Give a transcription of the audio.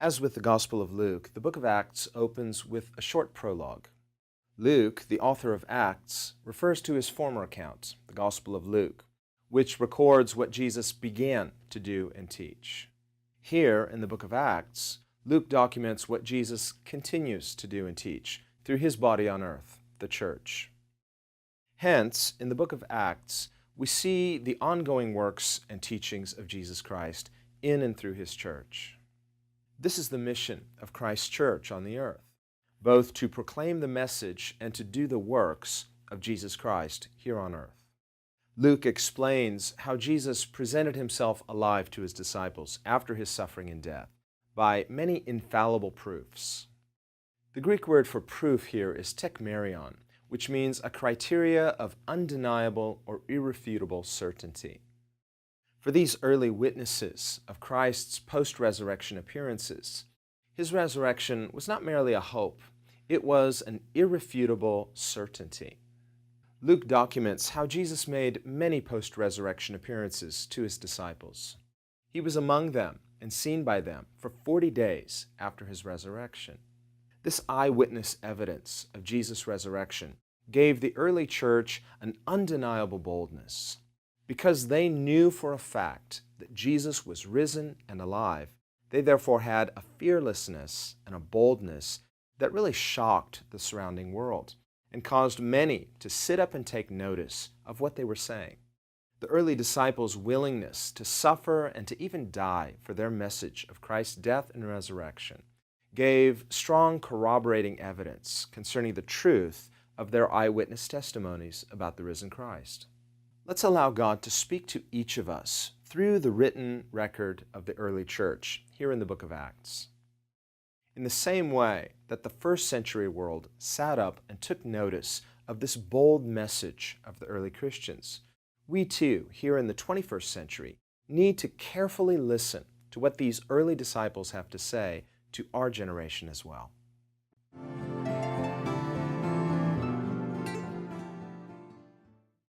As with the Gospel of Luke, the book of Acts opens with a short prologue. Luke, the author of Acts, refers to his former account, the Gospel of Luke, which records what Jesus began to do and teach. Here, in the book of Acts, Luke documents what Jesus continues to do and teach through his body on earth, the church. Hence, in the book of Acts, we see the ongoing works and teachings of Jesus Christ in and through his church. This is the mission of Christ's church on the earth, both to proclaim the message and to do the works of Jesus Christ here on earth. Luke explains how Jesus presented himself alive to his disciples after his suffering and death by many infallible proofs. The Greek word for proof here is tekmerion, which means a criteria of undeniable or irrefutable certainty. For these early witnesses of Christ's post-resurrection appearances, his resurrection was not merely a hope, it was an irrefutable certainty. Luke documents how Jesus made many post-resurrection appearances to his disciples. He was among them and seen by them for 40 days after his resurrection. This eyewitness evidence of Jesus' resurrection gave the early church an undeniable boldness. Because they knew for a fact that Jesus was risen and alive, they therefore had a fearlessness and a boldness that really shocked the surrounding world and caused many to sit up and take notice of what they were saying. The early disciples' willingness to suffer and to even die for their message of Christ's death and resurrection gave strong corroborating evidence concerning the truth of their eyewitness testimonies about the risen Christ. Let's allow God to speak to each of us through the written record of the early church here in the book of Acts. In the same way that the first century world sat up and took notice of this bold message of the early Christians, we too, here in the 21st century, need to carefully listen to what these early disciples have to say to our generation as well.